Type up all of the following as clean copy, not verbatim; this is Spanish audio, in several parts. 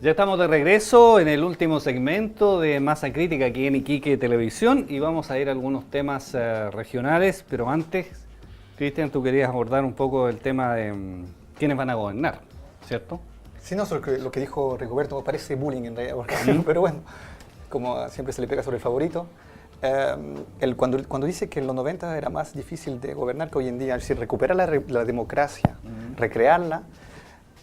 Ya estamos de regreso en el último segmento de Masa Crítica aquí en Iquique Televisión y vamos a ir a algunos temas regionales, pero antes, Cristian, tú querías abordar un poco el tema de quiénes van a gobernar, ¿cierto? Sí, no, lo que dijo Rigoberto me parece bullying en realidad, pero bueno, como siempre se le pega sobre el favorito. Cuando dice que en los 90 era más difícil de gobernar que hoy en día, es decir, recuperar la democracia, recrearla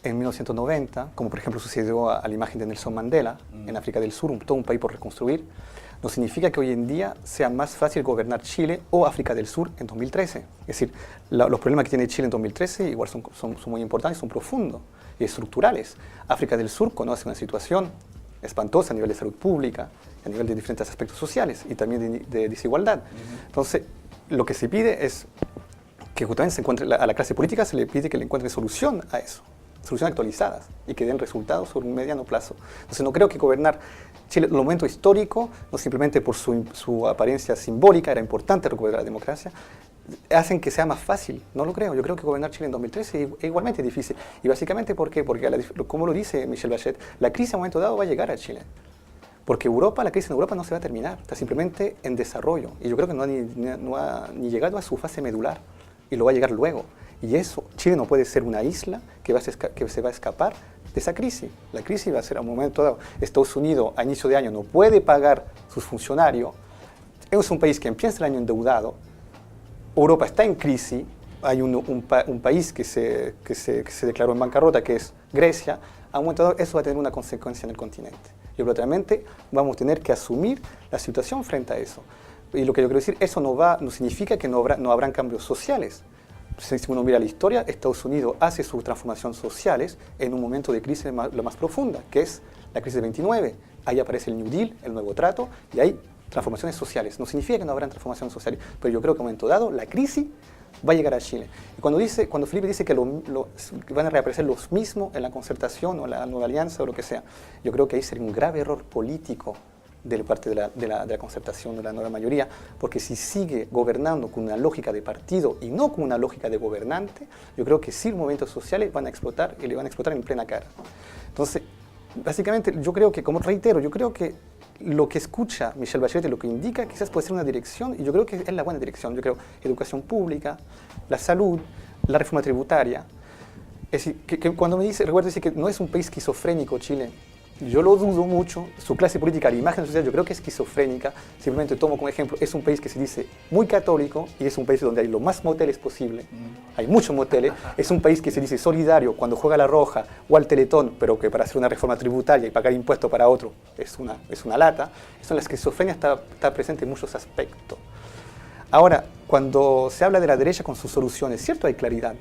en 1990, como por ejemplo sucedió a la imagen de Nelson Mandela en África del Sur, todo un país por reconstruir, no significa que hoy en día sea más fácil gobernar Chile o África del Sur en 2013. Es decir, los problemas que tiene Chile en 2013 igual son muy importantes, son profundos y estructurales. África del Sur conoce una situación espantosa a nivel de salud pública, a nivel de diferentes aspectos sociales y también de desigualdad. Entonces, lo que se pide es que justamente a la clase política se le pide que le encuentre solución a eso, soluciones actualizadas y que den resultados sobre un mediano plazo. Entonces no creo que gobernar Chile en un momento histórico, no simplemente por su apariencia simbólica, era importante recuperar la democracia, hacen que sea más fácil. No lo creo. Yo creo que gobernar Chile en 2013 es igualmente difícil. Y básicamente, ¿por qué? Porque, como lo dice Michelle Bachelet, la crisis a un momento dado va a llegar a Chile. Porque la crisis en Europa no se va a terminar, está simplemente en desarrollo. Y yo creo que no ha ni llegado a su fase medular y lo va a llegar luego. Y eso, Chile no puede ser una isla que se va a escapar de esa crisis. La crisis va a ser a un momento dado. Estados Unidos a inicio de año no puede pagar sus funcionarios. Es un país que empieza el año endeudado. Europa está en crisis. Hay un país que se declaró en bancarrota, que es Grecia. A un momento dado eso va a tener una consecuencia en el continente. Y obligatoriamente vamos a tener que asumir la situación frente a eso. Y lo que yo quiero decir, eso no significa que no habrán cambios sociales. Si uno mira la historia, Estados Unidos hace sus transformaciones sociales en un momento de crisis lo más profunda, que es la crisis de 29. Ahí aparece el New Deal, el nuevo trato, y hay transformaciones sociales. No significa que no habrán transformaciones sociales, pero yo creo que en un momento dado la crisis va a llegar a Chile. Y cuando Felipe dice que van a reaparecer los mismos en la concertación o la nueva alianza o lo que sea, yo creo que ahí sería un grave error político de parte de la concertación de la nueva mayoría, porque si sigue gobernando con una lógica de partido y no con una lógica de gobernante, yo creo que sí los movimientos sociales van a explotar y le van a explotar en plena cara. Entonces, básicamente, yo creo que, como reitero, yo creo que lo que escucha Michelle Bachelet, lo que indica, quizás puede ser una dirección, y yo creo que es la buena dirección. Yo creo educación pública, la salud, la reforma tributaria. Es decir, que cuando recuerdo decir que no es un país esquizofrénico Chile, yo lo dudo mucho. Su clase política, la imagen social, yo creo que es esquizofrénica. Simplemente tomo como ejemplo, es un país que se dice muy católico y es un país donde hay lo más moteles posible. Hay muchos moteles. Es un país que se dice solidario cuando juega a la Roja o al Teletón, pero que para hacer una reforma tributaria y pagar impuestos para otro es una lata. Eso, la esquizofrenia está presente en muchos aspectos. Ahora, cuando se habla de la derecha con sus soluciones, cierto, hay claridad.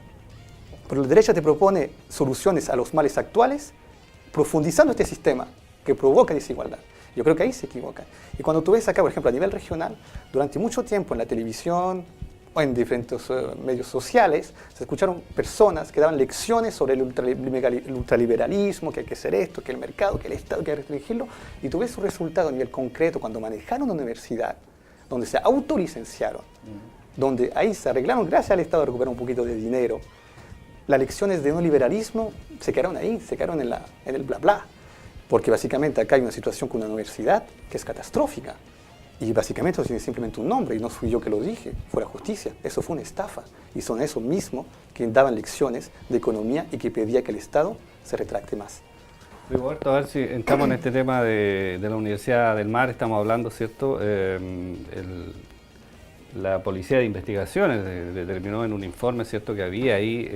Pero la derecha te propone soluciones a los males actuales, profundizando este sistema que provoca desigualdad. Yo creo que ahí se equivocan. Y cuando tú ves acá, por ejemplo, a nivel regional, durante mucho tiempo en la televisión o en diferentes medios sociales, se escucharon personas que daban lecciones sobre el ultraliberalismo, que hay que hacer esto, que el mercado, que el Estado, que hay que restringirlo, y tú ves su resultado a nivel concreto cuando manejaron una universidad, donde se autolicenciaron, donde ahí se arreglaron, gracias al Estado, a recuperar un poquito de dinero. Las lecciones de neoliberalismo se quedaron ahí, se quedaron en el bla bla, porque básicamente acá hay una situación con una universidad que es catastrófica y básicamente eso tiene simplemente un nombre y no fui yo que lo dije, fue la justicia, eso fue una estafa y son esos mismos que daban lecciones de economía y que pedía que el Estado se retracte más. Rigoberto, a ver si entramos en este tema de la Universidad del Mar, estamos hablando, ¿cierto? La Policía de Investigaciones determinó en un informe, ¿cierto?, que había ahí,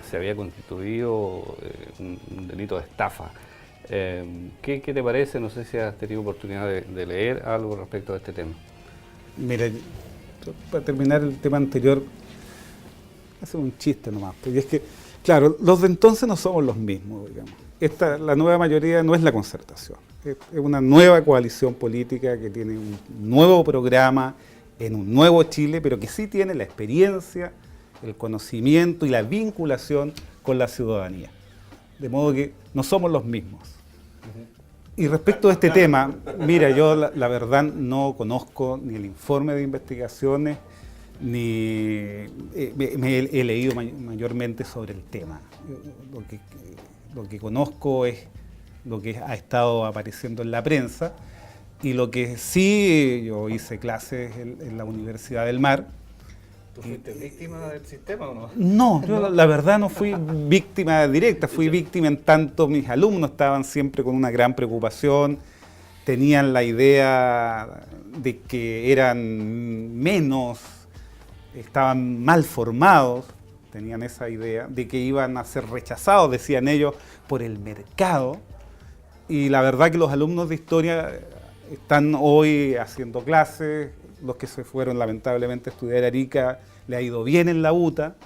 se había constituido un delito de estafa. ¿Qué te parece? No sé si has tenido oportunidad de leer algo respecto a este tema. Mira, para terminar el tema anterior, hace un chiste nomás, porque es que, claro, los de entonces no somos los mismos, digamos. La nueva mayoría no es la concertación, es una nueva coalición política que tiene un nuevo programa, en un nuevo Chile, pero que sí tiene la experiencia, el conocimiento y la vinculación con la ciudadanía. De modo que no somos los mismos. Y respecto a este tema, mira, yo la verdad no conozco ni el informe de investigaciones, ni he leído mayormente sobre el tema. Lo que conozco es lo que ha estado apareciendo en la prensa. Y lo que sí, yo hice clases en la Universidad del Mar. ¿Tú fuiste víctima del sistema o no? No, yo la verdad no fui víctima directa, fui víctima en tanto mis alumnos estaban siempre con una gran preocupación, tenían la idea de que eran menos, estaban mal formados, tenían esa idea de que iban a ser rechazados, decían ellos, por el mercado. Y la verdad que los alumnos de historia están hoy haciendo clases, los que se fueron lamentablemente a estudiar a Arica, le ha ido bien en la UTA,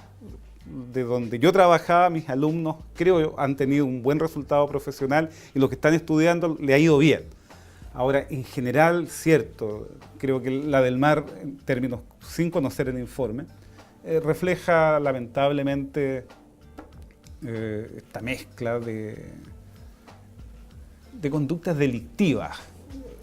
de donde yo trabajaba, mis alumnos creo yo han tenido un buen resultado profesional y los que están estudiando le ha ido bien. Ahora, en general, cierto, creo que la del Mar, en términos sin conocer el informe, refleja lamentablemente esta mezcla de conductas delictivas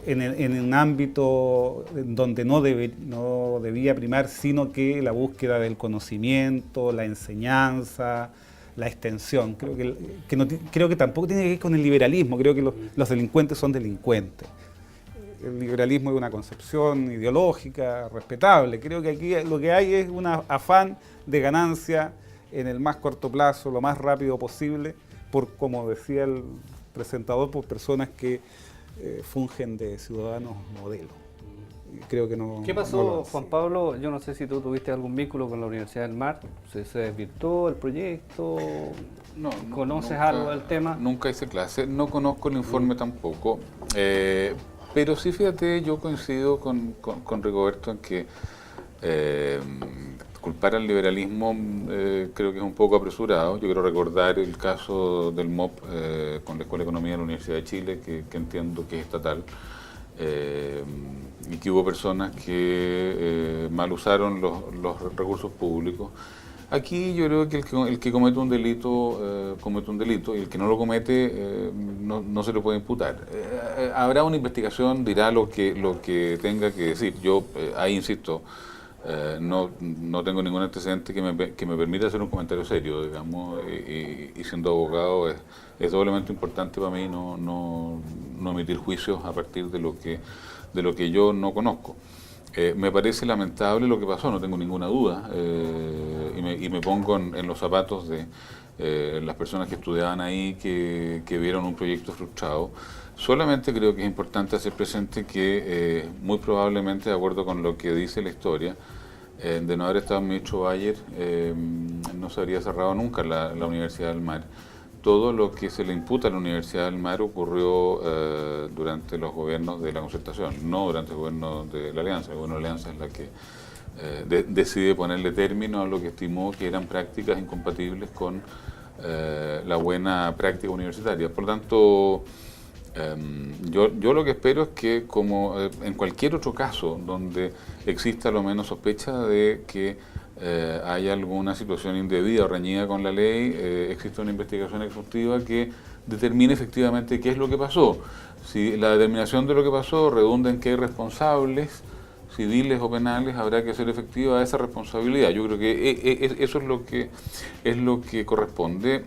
en un ámbito donde no debía primar, sino que la búsqueda del conocimiento, la enseñanza, la extensión. Creo que tampoco tiene que ver con el liberalismo, creo que los delincuentes son delincuentes. El liberalismo es una concepción ideológica, respetable. Creo que aquí lo que hay es un afán de ganancia en el más corto plazo, lo más rápido posible, por, como decía el presentador, por personas que fungen de ciudadanos modelo. Creo que no. ¿Qué pasó, Juan Pablo? Yo no sé si tú tuviste algún vínculo con la Universidad del Mar. ¿Se desvirtuó el proyecto? No, ¿Conoces nunca, algo del tema? Nunca hice clase, no conozco el informe tampoco. Pero sí, fíjate, yo coincido con Rigoberto en que culpar al liberalismo creo que es un poco apresurado. Yo quiero recordar el caso del MOP con la Escuela de Economía de la Universidad de Chile, que entiendo que es estatal, y que hubo personas que mal usaron los recursos públicos. Aquí yo creo que el que comete un delito, y el que no lo comete no se le puede imputar. Habrá una investigación, dirá lo que tenga que decir. Yo ahí insisto, no tengo ningún antecedente que me permita hacer un comentario serio, digamos, y siendo abogado es doblemente importante para mí no emitir juicios a partir de lo que yo no conozco. Me parece lamentable lo que pasó, no tengo ninguna duda, y me pongo en los zapatos de las personas que estudiaban ahí, que vieron un proyecto frustrado. Solamente creo que es importante hacer presente que muy probablemente, de acuerdo con lo que dice la historia, de no haber estado el ministro Bayer, no se habría cerrado nunca la Universidad del Mar. Todo lo que se le imputa a la Universidad del Mar ocurrió durante los gobiernos de la Concertación, no durante el gobierno de la Alianza. El gobierno de la Alianza es la que decide ponerle término a lo que estimó que eran prácticas incompatibles con la buena práctica universitaria. Por lo tanto, yo lo que espero es que, como en cualquier otro caso donde exista lo menos sospecha de que hay alguna situación indebida o reñida con la ley, existe una investigación exhaustiva que determine efectivamente qué es lo que pasó. Si la determinación de lo que pasó redunda en que hay responsables civiles o penales, habrá que hacer efectiva esa responsabilidad. Yo creo que eso es lo que corresponde,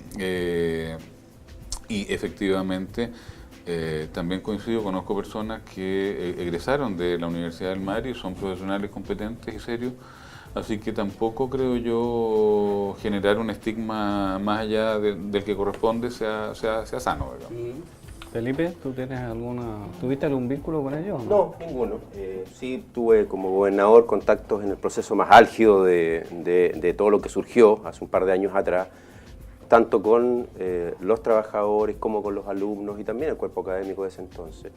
y efectivamente también coincido, conozco personas que egresaron de la Universidad del Mar y son profesionales competentes y serios. Así que tampoco creo yo generar un estigma más allá del que corresponde sea sano, ¿verdad? Felipe, ¿tuviste algún vínculo con ellos? No, ninguno. Sí tuve como gobernador contactos en el proceso más álgido de todo lo que surgió hace un par de años atrás, tanto con los trabajadores como con los alumnos y también el cuerpo académico de ese entonces.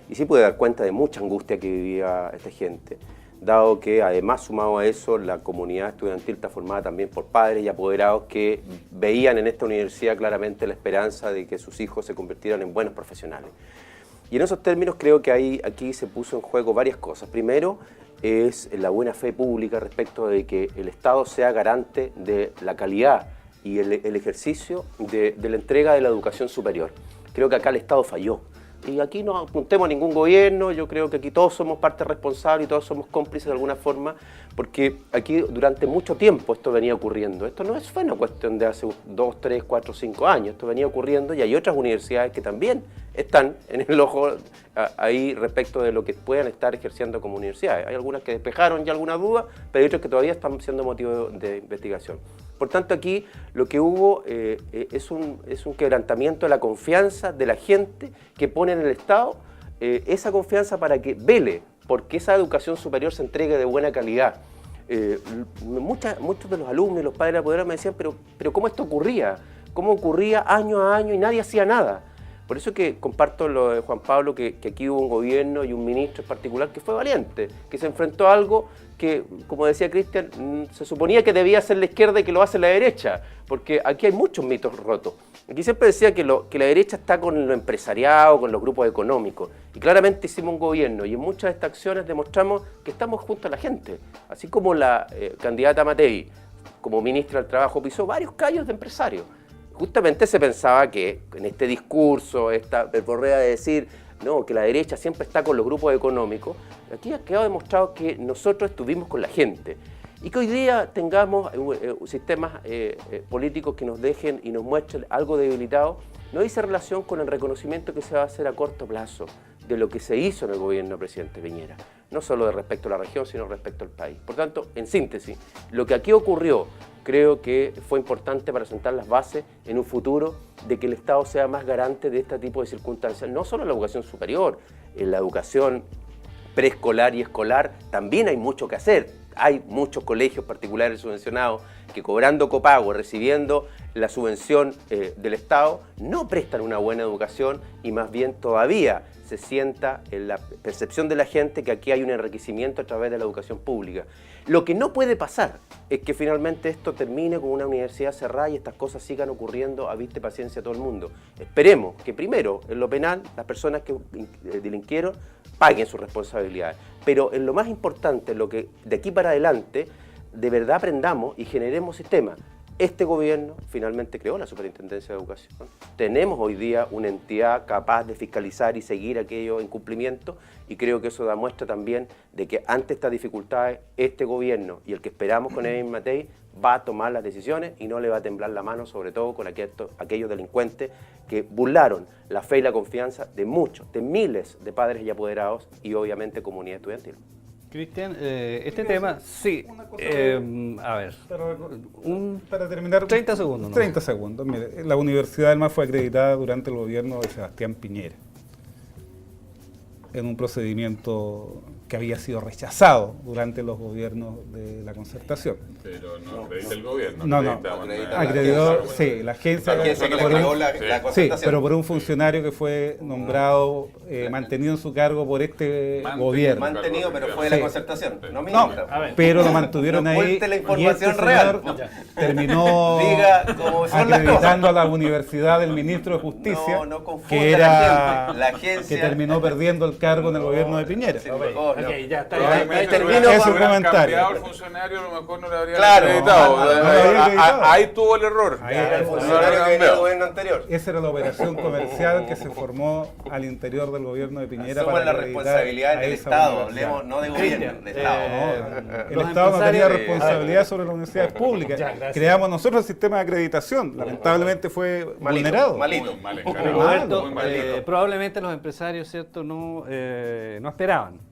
Y sí pude dar cuenta de mucha angustia que vivía esta gente, dado que además, sumado a eso, la comunidad estudiantil está formada también por padres y apoderados que veían en esta universidad claramente la esperanza de que sus hijos se convirtieran en buenos profesionales. Y en esos términos creo que aquí se puso en juego varias cosas. Primero es la buena fe pública respecto de que el Estado sea garante de la calidad y el ejercicio de la entrega de la educación superior. Creo que acá el Estado falló. Y aquí no apuntemos a ningún gobierno, yo creo que aquí todos somos parte responsable y todos somos cómplices de alguna forma, porque aquí durante mucho tiempo esto venía ocurriendo. Esto no fue una cuestión de hace 2, 3, 4, 5 años, esto venía ocurriendo y hay otras universidades que también están en el ojo ahí respecto de lo que puedan estar ejerciendo como universidades. Hay algunas que despejaron ya alguna duda, pero hay otras que todavía están siendo motivo de investigación. Por tanto, aquí lo que hubo es un quebrantamiento de la confianza de la gente que pone en el Estado esa confianza para que vele porque esa educación superior se entregue de buena calidad. Muchos de los alumnos y los padres de apoderar me decían, pero ¿cómo esto ocurría? ¿Cómo ocurría año a año y nadie hacía nada? Por eso que comparto lo de Juan Pablo, que aquí hubo un gobierno y un ministro en particular que fue valiente, que se enfrentó a algo que, como decía Cristian, se suponía que debía ser la izquierda y que lo hace la derecha, porque aquí hay muchos mitos rotos. Aquí siempre decía que la derecha está con lo empresariado, con los grupos económicos, y claramente hicimos un gobierno, y en muchas de estas acciones demostramos que estamos junto a la gente, así como la candidata Matei, como ministra del Trabajo, pisó varios callos de empresarios. Justamente se pensaba que en este discurso, esta verborrea de decir no, que la derecha siempre está con los grupos económicos, aquí ha quedado demostrado que nosotros estuvimos con la gente y que hoy día tengamos sistemas políticos que nos dejen y nos muestren algo debilitado, no dice relación con el reconocimiento que se va a hacer a corto plazo de lo que se hizo en el gobierno del presidente Piñera, no solo de respecto a la región, sino respecto al país. Por tanto, en síntesis, lo que aquí ocurrió creo que fue importante para sentar las bases en un futuro de que el Estado sea más garante de este tipo de circunstancias, no solo en la educación superior, en la educación preescolar y escolar también hay mucho que hacer. Hay muchos colegios particulares subvencionados que cobrando copago, recibiendo la subvención del Estado, no prestan una buena educación y más bien todavía se sienta en la percepción de la gente que aquí hay un enriquecimiento a través de la educación pública. Lo que no puede pasar es que finalmente esto termine con una universidad cerrada y estas cosas sigan ocurriendo a vista y paciencia a todo el mundo. Esperemos que primero, en lo penal, las personas que delinquieron paguen sus responsabilidades. Pero en lo más importante, lo que de aquí para adelante, de verdad aprendamos y generemos sistemas. Este gobierno finalmente creó la Superintendencia de Educación. Tenemos hoy día una entidad capaz de fiscalizar y seguir aquellos incumplimientos y creo que eso da muestra también de que ante estas dificultades este gobierno y el que esperamos con Evelyn Matei va a tomar las decisiones y no le va a temblar la mano, sobre todo con aquellos delincuentes que burlaron la fe y la confianza de muchos, de miles de padres y apoderados y obviamente comunidad estudiantil. Cristian, este tema, sí, a ver, para terminar, 30 segundos. ¿No? 30 segundos. Mire, la Universidad del Mar fue acreditada durante el gobierno de Sebastián Piñera, en un procedimiento que había sido rechazado durante los gobiernos de la Concertación. Pero no acredita el gobierno. No, acreditó, sí, la agencia que le entregó la Concertación. Sí, pero por un funcionario que fue nombrado, mantenido en su cargo por este gobierno. Mantenido, pero fue de la Concertación, no No, ministra. pero lo mantuvieron No ahí oculte la y información este real. señor terminó Diga cómo son las acreditando a la Universidad del Ministro de Justicia, No confunda que a era la gente. La agencia- que terminó perdiendo el cargo en el gobierno de Piñera. Sí, no. Ok, ya está. Probablemente termino si hubieran con- cambiado comentario. el funcionario, a lo mejor no le habrían Claro, acreditado. no lo habría acreditado. Ahí tuvo el error. Ahí Era el No, funcionario que venía del gobierno anterior. Esa era la operación comercial que se formó al interior del gobierno de Piñera Somos la acreditar responsabilidad a del esa Estado, universidad. hablemos no de gobierno, de Estado. El Los Estado no tenía empresarios- responsabilidad sobre las universidades públicas. Ya, gracias. Creamos nosotros el sistema de acreditación. Lamentablemente fue vulnerado. malito. Muy mal Roberto, encarado. Muy malito. probablemente los empresarios, ¿cierto?, no esperaban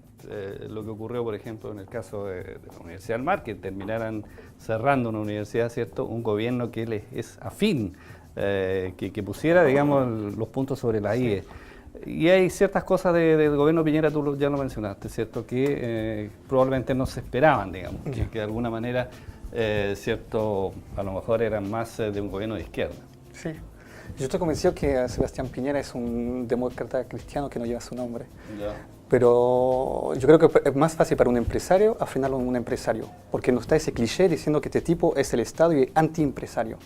lo que ocurrió, por ejemplo, en el caso de la Universidad del Mar, que terminaran cerrando una universidad, ¿cierto?, un gobierno que les es afín, que pusiera, digamos, los puntos sobre la IE. Y hay ciertas cosas del gobierno Piñera, tú ya lo mencionaste, ¿cierto?, que probablemente no se esperaban, digamos, que de alguna manera, ¿cierto?, a lo mejor eran más de un gobierno de izquierda. Sí. Yo estoy convencido que Sebastián Piñera es un demócrata cristiano que no lleva su nombre. Pero yo creo que es más fácil para un empresario afrenarlo en un empresario, porque no está ese cliché diciendo que este tipo es el Estado y antiempresario.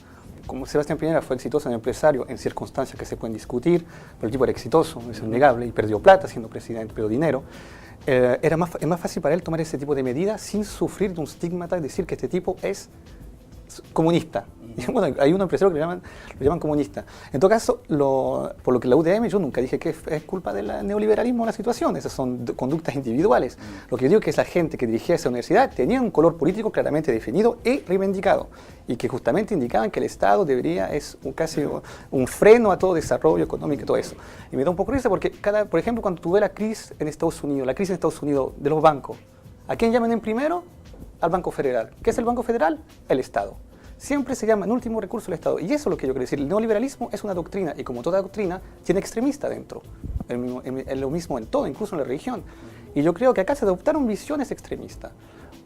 Como Sebastián Piñera fue exitoso en empresario en circunstancias que se pueden discutir, pero el tipo era exitoso, es innegable, y perdió plata siendo presidente, perdió dinero. Es más fácil para él tomar ese tipo de medidas sin sufrir de un estigma y decir que este tipo es comunista. Y bueno, hay unos empresarios que lo llaman comunista. En todo caso, por lo que la UDM, yo nunca dije que es culpa del neoliberalismo la situación, esas son conductas individuales. Lo que yo digo es que la gente que dirigía esa universidad tenía un color político claramente definido y reivindicado, y que justamente indicaban que el Estado es casi un freno a todo desarrollo económico y todo eso. Y me da un poco de risa porque, por ejemplo, cuando tuve la crisis en Estados Unidos de los bancos, ¿a quién llaman en primero? Al Banco Federal. ¿Qué es el Banco Federal? El Estado. Siempre se llama en último recurso el Estado. Y eso es lo que yo quiero decir. El neoliberalismo es una doctrina y como toda doctrina tiene extremista dentro. Es lo mismo en todo, incluso en la religión. Y yo creo que acá se adoptaron visiones extremistas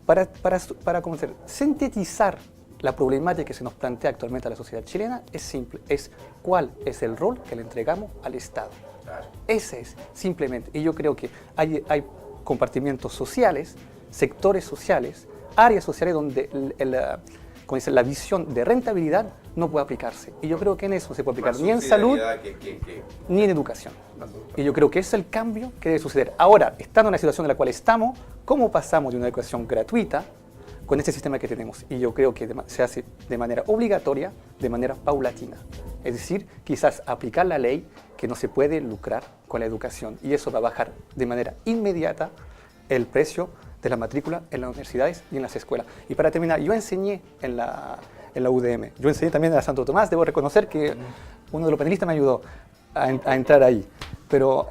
para ¿cómo decir? Sintetizar la problemática que se nos plantea actualmente a la sociedad chilena. Es simple, es cuál es el rol que le entregamos al Estado. Ese es, simplemente. Y yo creo que hay compartimientos sociales, sectores sociales, áreas sociales donde la visión de rentabilidad no puede aplicarse. Y yo creo que en eso se puede aplicar ni en salud ni en educación. Y yo creo que ese es el cambio que debe suceder. Ahora, estando en la situación en la cual estamos, ¿cómo pasamos de una educación gratuita con este sistema que tenemos? Y yo creo que se hace de manera obligatoria, de manera paulatina. Es decir, quizás aplicar la ley que no se puede lucrar con la educación. Y eso va a bajar de manera inmediata el precio de la matrícula en las universidades y en las escuelas. Y para terminar, yo enseñé en la UDM, yo enseñé también en la Santo Tomás, debo reconocer que uno de los panelistas me ayudó a entrar ahí, pero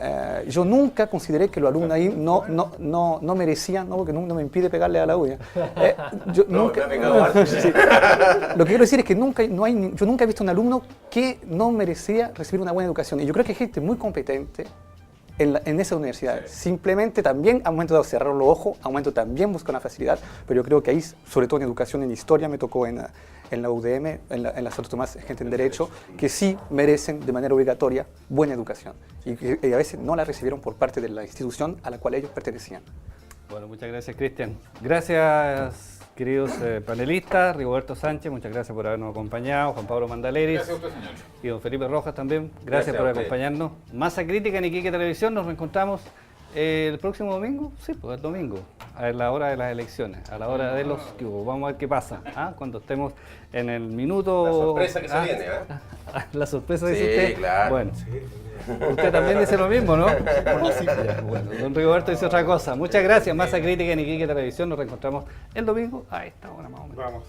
yo nunca consideré que los alumnos ahí no merecían, porque no me impide pegarle a la uña. Sí. Lo que quiero decir es que yo nunca he visto un alumno que no merecía recibir una buena educación, y yo creo que hay gente muy competente en esa universidad. Simplemente también a un momento de cerrar los ojos, a un momento también busca una facilidad, pero yo creo que ahí, sobre todo en educación, en historia, me tocó en la UDM, en la Santo Tomás, gente en Derecho, que sí merecen de manera obligatoria buena educación y a veces no la recibieron por parte de la institución a la cual ellos pertenecían. Bueno, muchas gracias, Cristian. Gracias, queridos panelistas. Rigoberto Sánchez, muchas gracias por habernos acompañado. Juan Pablo Mandaleris. Gracias a usted, señor. Y don Felipe Rojas también. Gracias por acompañarnos. Masa Crítica en Iquique Televisión. Nos reencontramos el próximo domingo. Sí, pues el domingo. A la hora de las elecciones. A la hora de los que hubo. Vamos a ver qué pasa. Cuando estemos en el minuto... La sorpresa que se viene, La sorpresa, dice Sí, usted. claro. Bueno. Usted también dice lo mismo, ¿no? Ya, bueno, don Rigoberto dice otra cosa. Muchas gracias. Masa Crítica en Iquique Televisión. Nos reencontramos el domingo a esta hora más o menos. Vamos.